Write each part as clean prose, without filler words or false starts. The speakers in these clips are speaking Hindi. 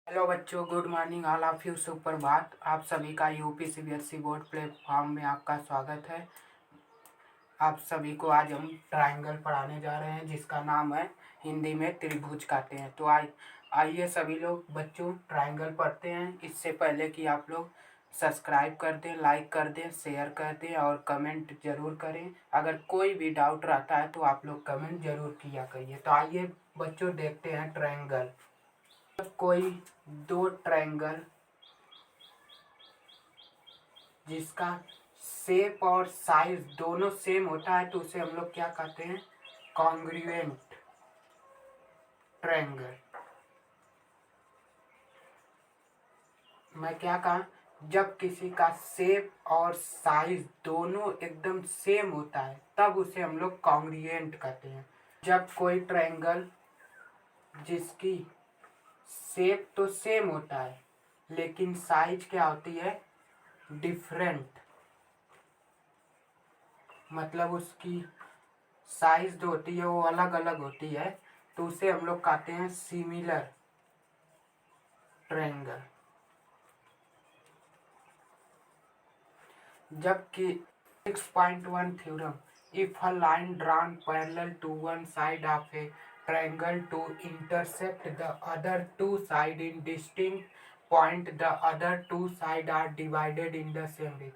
हेलो बच्चों, good morning all of you. सुप्रभात। आप सभी का यूपी सीबीएसई बोर्ड प्लेटफॉर्म में आपका स्वागत है। आप सभी को आज हम ट्रायंगल पढ़ाने जा रहे हैं जिसका नाम है हिंदी में त्रिभुज कहते हैं। तो आइए सभी लोग बच्चों ट्रायंगल पढ़ते हैं। इससे पहले कि आप लोग सब्सक्राइब कर दें, लाइक कर दें, शेयर कर दें और कमेंट जरूर करें। अगर कोई भी डाउट रहता है तो आप लोग कमेंट जरूर किया करिए। तो आइए बच्चों देखते हैं ट्रायंगल। कोई दो ट्रायंगल जिसका शेप और साइज दोनों सेम होता है तो उसे हम लोग क्या कहते हैं? Congruent triangle. मैं क्या कहा? जब किसी का शेप और साइज दोनों एकदम सेम होता है तब उसे हम लोग कॉन्ग्रुएंट कहते हैं। जब कोई ट्रायंगल जिसकी शेप तो सेम होता है लेकिन साइज क्या होती है? डिफरेंट, मतलब उसकी साइज जो होती है वो अलग अलग होती है तो उसे हम लोग कहते हैं सिमिलर ट्रायंगल। जबकि 6.1 theorem, if a line drawn parallel to one side of a triangle to intersect the other two side in distinct point the other two side are divided in the same way.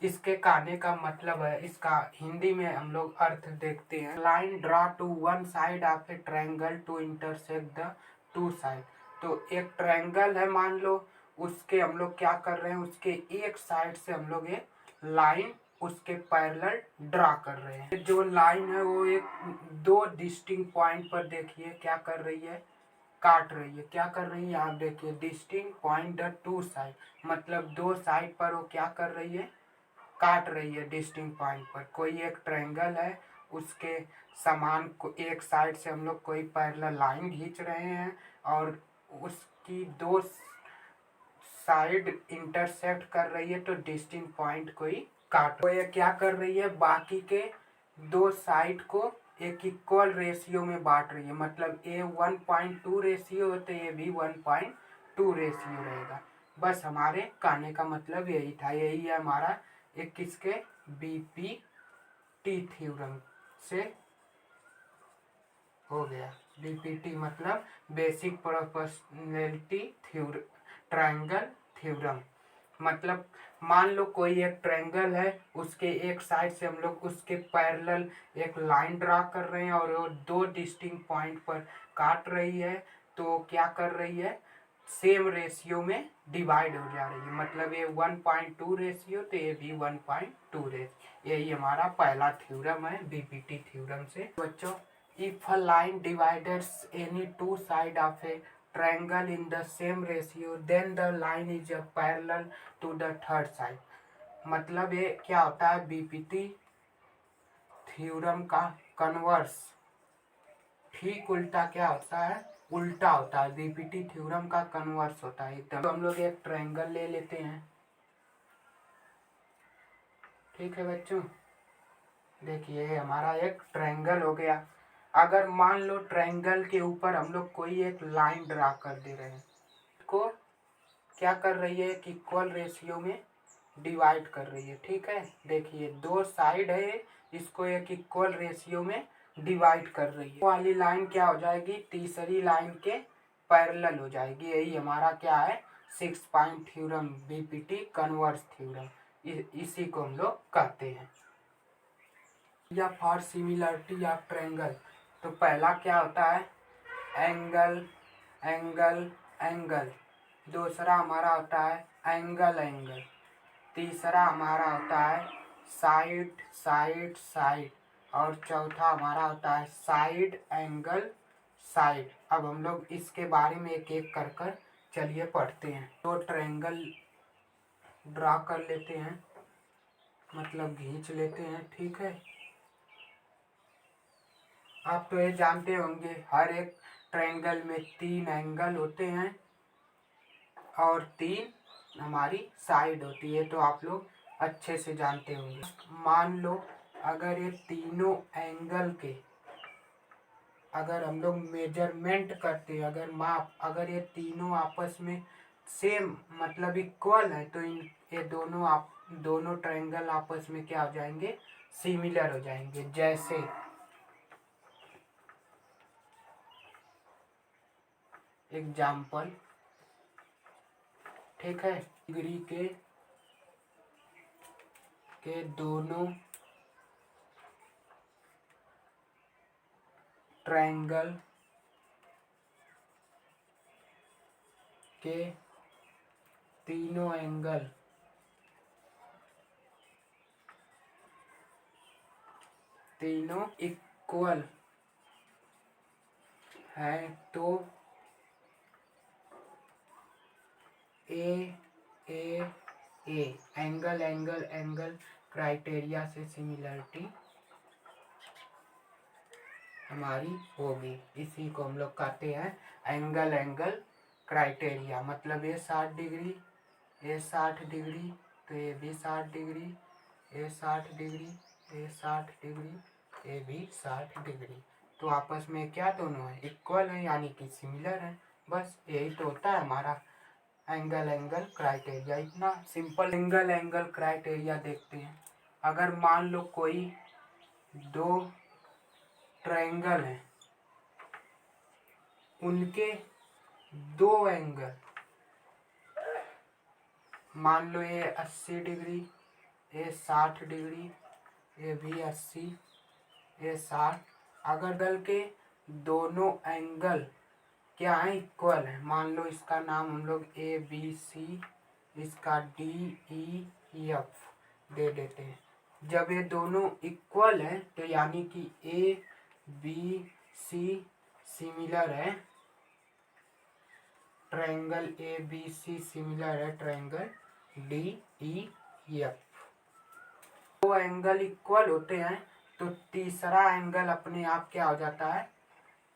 इसके कहने का मतलब है, इसका हिंदी में हम लोग अर्थ देखते हैं। Line draw to one side of a triangle to intersect the two side. तो एक ट्रायंगल है, मान लो, उसके हम लोग क्या कर रहे हैं, उसके एक साइड से हम लोग एक लाइन उसके पैरेलल ड्रा कर रहे हैं। जो लाइन है वो एक दो डिस्टिंक्ट पॉइंट पर देखिए क्या कर रही है, काट रही है। क्या कर रही है आप देखिए, distinct point the two side, मतलब दो साइड पर वो क्या कर रही है, काट रही है डिस्टिंक्ट पॉइंट पर। कोई एक ट्रायंगल है, उसके समान को एक साइड से हम लोग कोई पैरेलल लाइन खींच रहे हैं और उसकी दो साइड इंटरसेक्ट कर रही है तो डिस्टिंक्ट पॉइंट कोई काट। तो ये क्या कर रही है, बाकी के दो साइड को एक इक्वल रेशियो में बांट रही है। मतलब ए 1.2 रेशियो है तो ये भी 1.2 रेशियो रहेगा। बस हमारे कहने का मतलब यही था। यही है हमारा एक किसके, बीपीटी थ्योरम से हो गया। बीपीटी मतलब basic proportionality theorem, triangle theorem. मतलब मान लो कोई एक ट्रायंगल है, उसके एक साइड से हम लोग उसके पैरेलल एक लाइन ड्रा कर रहे हैं और वो दो डिस्टिंक्ट पॉइंट पर काट रही है तो क्या कर रही है, सेम रेशियो में डिवाइड हो जा रही है। मतलब ये 1.2 रेशियो तो ये भी 1.2 रेशियो। यही हमारा पहला थ्योरम है बीपीटी थ्योरम से। बच्चों, if a line dividers any two side of A triangle in the same ratio then the line is a parallel to the third side। मतलब ये क्या होता है, बीपीटी थ्योरम का कन्वर्स, ठीक उल्टा क्या होता है, उल्टा होता है। बीपीटी थ्योरम का कन्वर्स होता है एकदम। तो हम लोग एक ट्रायंगल ले लेते हैं। ठीक है बच्चों, देखिए हमारा एक ट्रायंगल हो गया। अगर मान लो ट्रायंगल के ऊपर हम लोग कोई एक लाइन ड्रा कर दे रहे हैं, को क्या कर रही है, एक इक्वल रेशियो में डिवाइड कर रही है। ठीक है, देखिए दो साइड है, इसको एक इक्वल रेशियो में डिवाइड कर रही है। वाली लाइन क्या हो जाएगी, तीसरी लाइन के पैरेलल हो जाएगी। यही हमारा क्या है, 6 point theorem, BPT converse theorem, इसी को हम लोग कहते हैं। या फॉर सिमिलरिटी ऑफ ट्रायंगल, तो पहला क्या होता है, एंगल एंगल एंगल। दूसरा हमारा होता है एंगल एंगल। तीसरा हमारा होता है साइड साइड साइड। और चौथा हमारा होता है साइड एंगल साइड। अब हम लोग इसके बारे में एक एक कर कर चलिए पढ़ते हैं। तो ट्रायंगल ड्रा कर लेते हैं, मतलब खींच लेते हैं। ठीक है, आप तो ये जानते होंगे हर एक ट्रायंगल में 3 एंगल होते हैं और 3 हमारी साइड होती है, तो आप लोग अच्छे से जानते होंगे। मान लो अगर ये तीनों एंगल के अगर हम लोग मेजरमेंट करते हैं, अगर माप, अगर ये तीनों आपस में सेम मतलब इक्वल है तो ये दोनों ट्रायंगल आपस में क्या हो जाएंगे, सिमिलर हो जाएंगे। जैसे एग्जाम्पल, ठीक है, डिग्री के दोनों ट्रायंगल के तीनों एंगल इक्वल है तो ए एंगल क्राइटेरिया से सिमिलरिटी हमारी होगी। इसी को हम लोग कहते हैं एंगल क्राइटेरिया। मतलब ये 60 डिग्री, ये 60 डिग्री, तो ये भी 60 डिग्री, ये 60 डिग्री, ये 60 डिग्री, ये भी 60 डिग्री। तो आपस में क्या दोनों है, इक्वल है, यानी कि सिमिलर है। बस यही तो होता है हमारा एंगल क्राइटेरिया। इतना सिंपल एंगल क्राइटेरिया देखते हैं। अगर मान लो कोई दो ट्रायंगल हैं, उनके दो एंगल, मान लो ये 80 डिग्री, ये 60 डिग्री, ये भी 80, ये 60, अगर दल के दोनों एंगल क्या है, इक्वल है। मान लो इसका नाम हम लोग ए बी सी, इसका डी ई एफ दे देते हैं। जब ये दोनों इक्वल है तो यानी कि ए बी सी सिमिलर है, triangle A B C similar है ट्रायंगल डी ई एफ। दो एंगल इक्वल होते हैं तो तीसरा एंगल अपने आप क्या हो जाता है,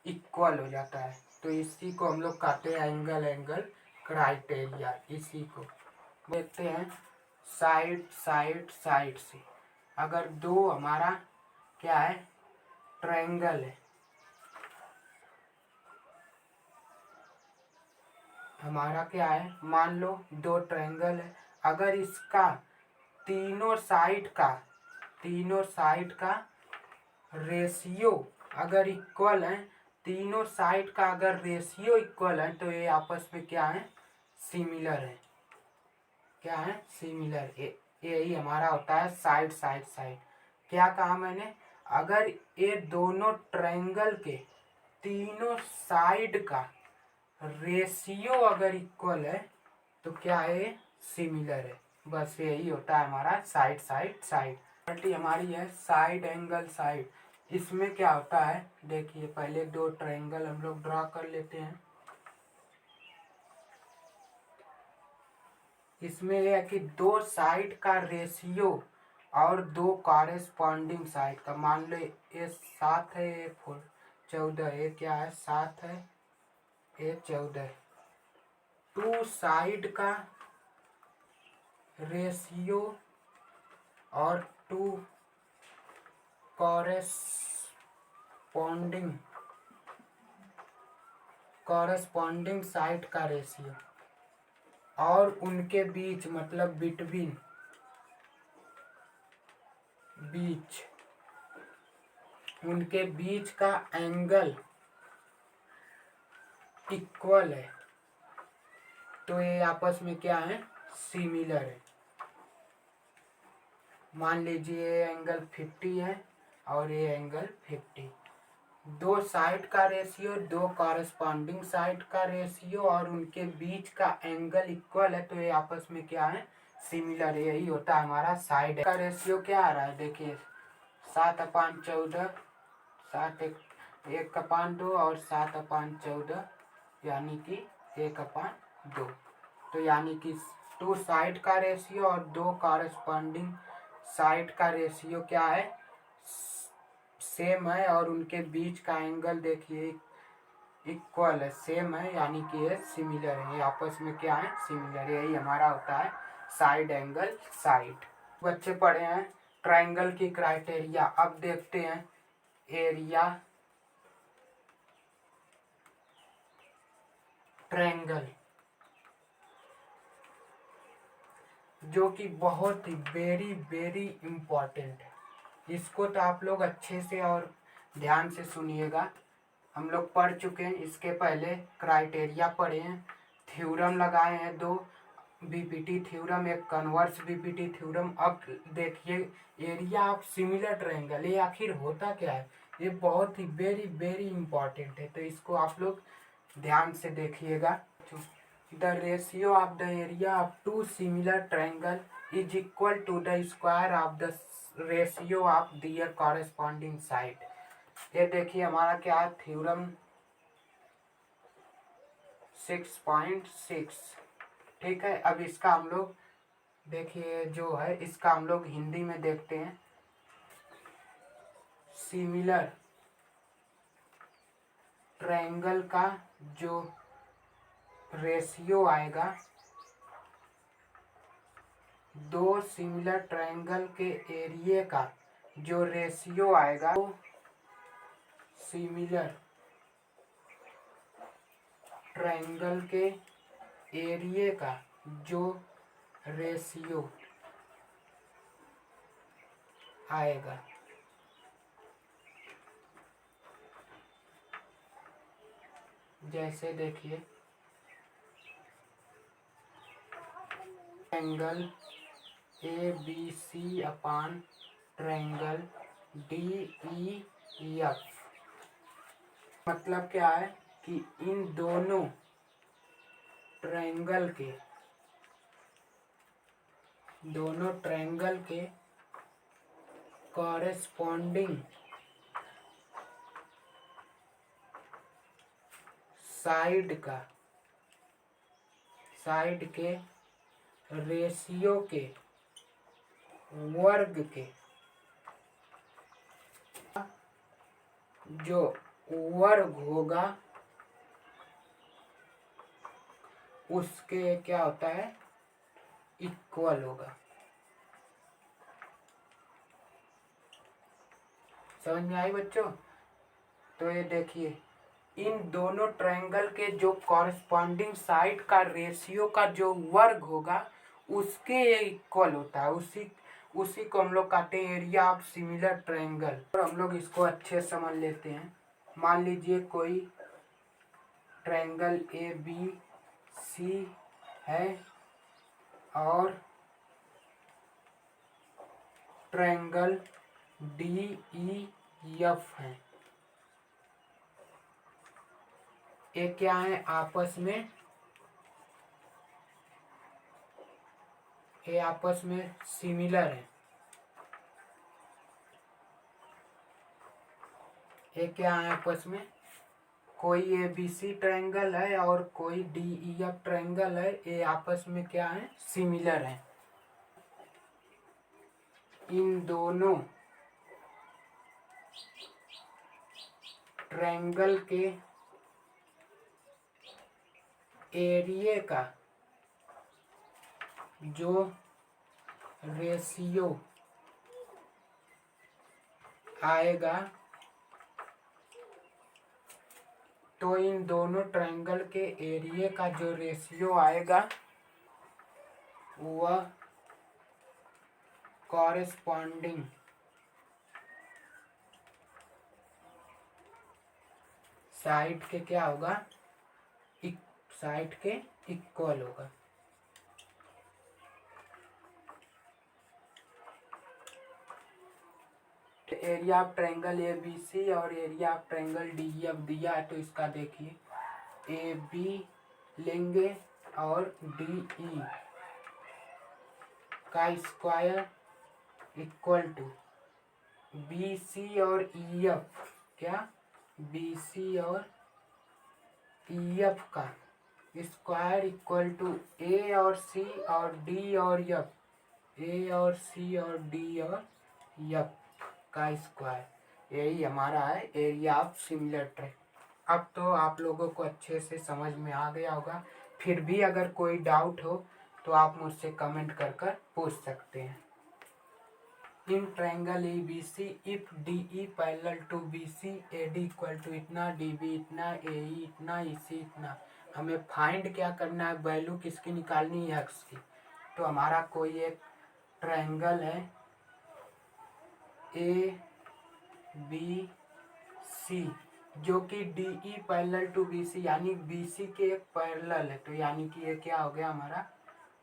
इक्वल हो जाता है। तो इसी को हम लोग कहते हैं एंगल क्राइटेरिया। इसी को देखते हैं साइड से। अगर दो हमारा क्या है, ट्रायंगल है, हमारा क्या है, मान लो दो ट्रायंगल है, अगर इसका तीनों साइड का रेशियो अगर इक्वल है, तीनों साइड का अगर रेशियो इक्वल है तो ये आपस में क्या है, सिमिलर है। क्या है, सिमिलर। यही हमारा होता है साइड। क्या कहा मैंने, अगर ये दोनों ट्रायंगल के तीनों साइड का रेशियो अगर इक्वल है तो क्या है, सिमिलर है। बस यही होता है हमारा साइड। प्रॉपर्टी हमारी है साइड एंगल साइड। इसमें क्या होता है, देखिए पहले दो ट्रायंगल हम लोग ड्रा कर लेते हैं। इसमें यह है कि दो साइड का रेशियो और दो कॉरेस्पॉन्डिंग साइड का, मान लो ये 7 है, ये 14, ये क्या है, 7 है, ये 14 है। टू साइड का रेशियो और टू कॉरेस्पॉन्डिंग साइड का रेशियो और उनके बीच मतलब बिटवीन उनके बीच का एंगल इक्वल है तो ये आपस में क्या है, सिमिलर है। मान लीजिए ये एंगल 50 है और ये एंगल 50। दो साइड का रेशियो, दो कॉरेस्पॉन्डिंग साइड का रेशियो और उनके बीच का एंगल इक्वल है तो ये आपस में क्या है, सिमिलर है। यही होता है हमारा साइड का रेशियो। क्या आ रहा है, देखिए 7/14, 1/2 और 7/14 यानी कि 1/2। तो यानी कि टू साइड का रेशियो और दो कॉरेस्पॉन्डिंग साइड का रेशियो क्या है, सेम है और उनके बीच का एंगल देखिए इक्वल है, सेम है, यानी कि ये सिमिलर है। ये आपस में क्या है, सिमिलर। यही हमारा होता है साइड एंगल साइड। बच्चे पढ़े हैं ट्रायंगल की क्राइटेरिया। अब देखते हैं एरिया ट्रायंगल, जो कि बहुत ही वेरी वेरी इम्पॉर्टेंट है। इसको तो आप लोग अच्छे से और ध्यान से सुनिएगा। हम लोग पढ़ चुके हैं, इसके पहले क्राइटेरिया पढ़े हैं, थ्योरम लगाए हैं, दो बीपीटी थ्योरम, एक कन्वर्स बीपीटी थ्योरम। अब देखिए एरिया ऑफ सिमिलर ट्रायंगल, ये आखिर होता क्या है, ये बहुत ही वेरी वेरी इंपॉर्टेंट है, तो इसको आप लोग ध्यान से देखिएगा। The ratio of the area of two similar triangle is equal to the square of the ratio of their corresponding side. ये देखिए हमारा क्या है, थ्योरम 6.6। ठीक है, अब इसका हम लोग देखिए जो है, इसका हम लोग हिंदी में देखते हैं। सिमिलर ट्रायंगल का जो रेशियो आएगा, दो सिमिलर ट्रायंगल के एरिया का जो रेशियो आएगा, सिमिलर ट्रायंगल के एरिया का जो रेशियो आएगा, जैसे देखिए triangle A B C upon triangle D E F, मतलब क्या है कि इन दोनों ट्रायंगल के कॉरेस्पॉन्डिंग साइड के रेशियो के वर्ग के जो वर्ग होगा उसके क्या होता है, इक्वल होगा। समझ में आई बच्चों? तो ये देखिए इन दोनों ट्रायंगल के जो कॉरेस्पॉन्डिंग साइड का रेशियो का जो वर्ग होगा उसके इक्वल होता है, उसी को हम लोग कहते हैं एरिया ऑफ सिमिलर ट्रायंगल। और हम लोग इसको अच्छे समझ लेते हैं। मान लीजिए कोई ट्रायंगल ए बी सी है और ट्रायंगल डी ई एफ है। ये क्या है, आपस में सिमिलर है। ये क्या है, आपस में कोई ए बी सी ट्रायंगल है और कोई डी ई एफ ट्रायंगल है, ये आपस में क्या है, सिमिलर है। इन दोनों ट्रायंगल के एरिया का जो रेशियो आएगा, तो इन दोनों ट्रायंगल के एरिया का जो रेशियो आएगा वह कॉरेस्पॉन्डिंग साइड के क्या होगा, साइड के इक्वल होगा। Area of triangle A B C और area of triangle D E F दिया है, तो इसका देखिए ए बी लेंगे और डी ई का square equal to B C और ई एफ, क्या, बी सी और ई एफ का स्क्वायर इक्वल टू ए और सी और डी और एफ, ए और सी और डी और एफ का स्क्वायर। यही हमारा है एरिया ऑफ सिमिलर ट्रायंगल। अब तो आप लोगों को अच्छे से समझ में आ गया होगा। फिर भी अगर कोई डाउट हो तो आप मुझसे कमेंट कर पूछ सकते हैं। In triangle A B C if D E parallel to B C A D equal to इतना, डी बी इतना, ए ई इतना, ई सी इतना। हमें फाइंड क्या करना है, वैल्यू किसकी निकालनी है, एक्स की। तो हमारा कोई एक ट्रायंगल है ए बी सी जो कि D E parallel to B C यानी बी सी के एक पैरेलल है, तो यानी कि ये क्या हो गया हमारा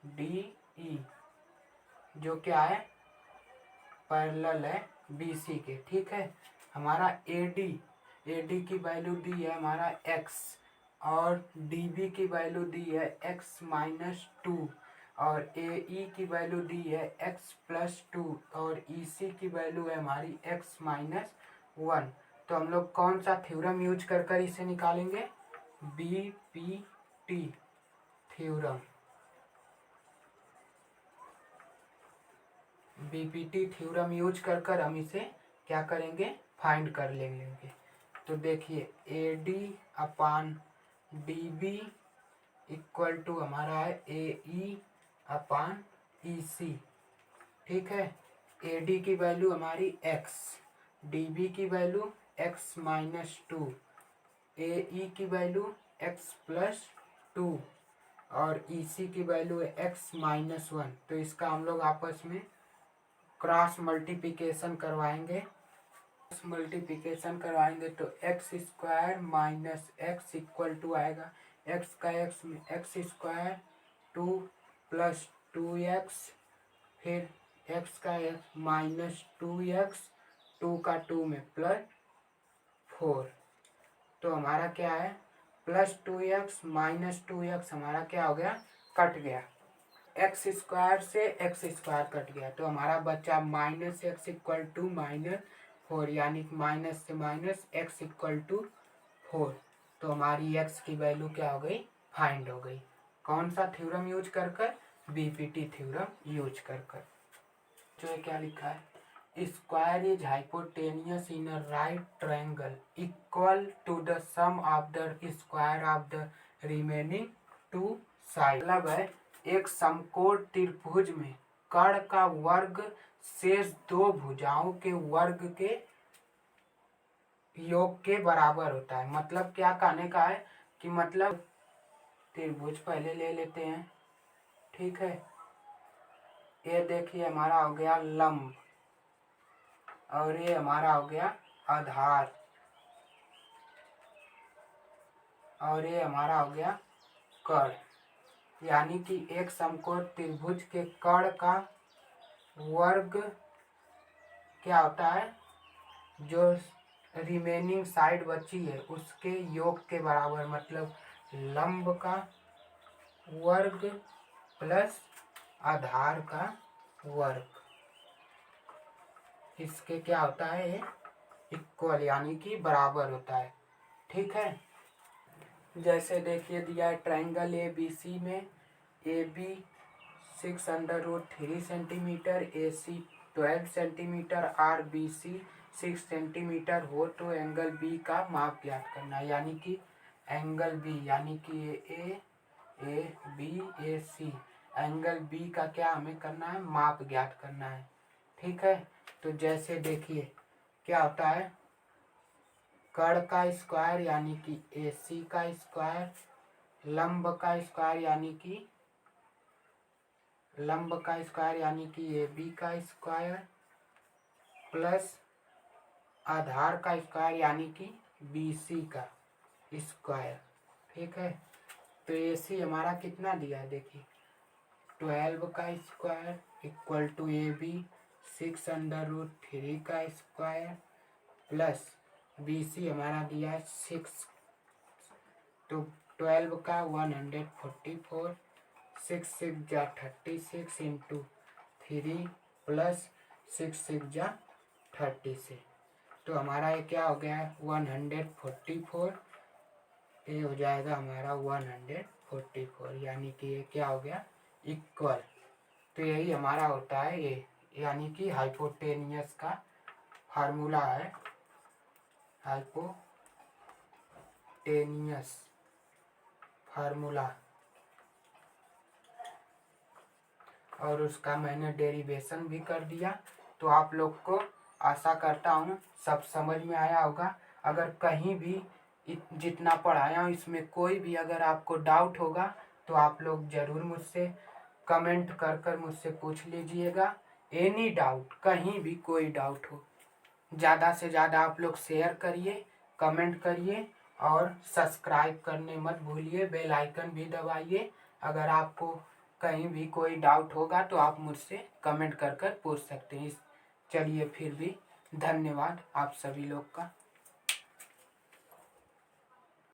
डी ई जो क्या है पैरेलल है बी सी के। ठीक है, हमारा ए डी की वैल्यू दी है हमारा एक्स और डी बी की वैल्यू दी है एक्स माइनस टू और ए ई की वैल्यू दी है एक्स प्लस टू और ई सी की वैल्यू है हमारी एक्स माइनस वन। तो हम लोग कौन सा थ्योरम यूज कर कर इसे निकालेंगे, B P T theorem. BPT theorem use कर कर हम इसे क्या करेंगे, फाइंड कर लेंगे। तो देखिए A D upon D B equal to हमारा है A E upon E C. ठीक है, ए डी की वैल्यू हमारी एक्स, डी बी की value X minus two, A E की वैल्यू एक्स प्लस टू और ई सी की वैल्यू है एक्स माइनस वन। तो इसका हम लोग आपस में क्रॉस मल्टीप्लिकेशन करवाएंगे। तो X square minus X equal to आएगा एक्स का एक्स में X square two plus two X, फिर एक्स का X minus two X, two का टू में प्लस फोर। तो हमारा क्या है plus two X minus two X हमारा क्या हो गया, कट गया, एक्स स्क्वायर से एक्स स्क्वायर कट गया। तो हमारा बचा minus X equal to minus four यानी माइनस से minus X equal to four. तो हमारी एक्स की वैल्यू क्या हो गई, फाइंड हो गई। कौन सा थ्योरम यूज कर कर, बीपीटी थ्योरम यूज कर कर। जो है क्या लिखा है, square is hypotenuse in a right triangle equal to the sum of the square of the remaining two side. मतलब है एक समकोण त्रिभुज में कर्ण का वर्ग शेष दो भुजाओं के वर्ग के योग के बराबर होता है। मतलब क्या कहने का है कि मतलब त्रिभुज पहले ले लेते हैं। ठीक है, ये देखिए हमारा हो गया लंब और ये हमारा हो गया आधार और ये हमारा हो गया कर्ण। यानी कि एक समकोण त्रिभुज के कर्ण का वर्ग क्या होता है, जो रिमेनिंग साइड बची है उसके योग के बराबर। मतलब लंब का वर्ग प्लस आधार का वर्ग, इसके क्या होता है, इक्वल यानी कि बराबर होता है। ठीक है, जैसे देखिए दिया है ट्रायंगल ए बी सी में A B 6√3 centimetre, A C 12 centimetre, आर बी सी 6 सेंटीमीटर हो तो एंगल बी का माप ज्ञात करना है। यानी कि एंगल बी यानी कि A B A C angle B का क्या हमें करना है, माप ज्ञात करना है। ठीक है, तो जैसे देखिए क्या होता है, कर्ण का स्क्वायर यानी कि ए सी का स्क्वायर, लंब का स्क्वायर यानी कि ए बी का स्क्वायर प्लस आधार का स्क्वायर यानी कि बी सी का स्क्वायर। ठीक है, तो ए सी हमारा कितना दिया है देखिए 12 का square equal to A B 6√3 का स्क्वायर प्लस बी सी हमारा दिया है 6, तो 12 का 144, 6 6 जा 36 इंटू 3 प्लस 6 6 जा 36। तो हमारा ये क्या हो गया 144, ये हो जाएगा हमारा 144 यानी कि ये क्या हो गया इक्वल। तो यही हमारा होता है ये, यानी कि हाइपोटेनियस का फार्मूला है, हाइपोटेनियस फार्मूला। और उसका मैंने डेरिवेशन भी कर दिया। तो आप लोग को आशा करता हूँ सब समझ में आया होगा। अगर कहीं भी जितना पढ़ाया हूँ इसमें कोई भी अगर आपको डाउट होगा तो आप लोग ज़रूर मुझसे कमेंट कर कर मुझसे पूछ लीजिएगा। एनी डाउट, कहीं भी कोई डाउट हो, ज़्यादा से ज़्यादा आप लोग शेयर करिए, कमेंट करिए और सब्सक्राइब करने मत भूलिए, बेल आइकन भी दबाइए। अगर आपको कहीं भी कोई डाउट होगा तो आप मुझसे कमेंट कर कर पूछ सकते हैं। चलिए फिर भी धन्यवाद आप सभी लोग का।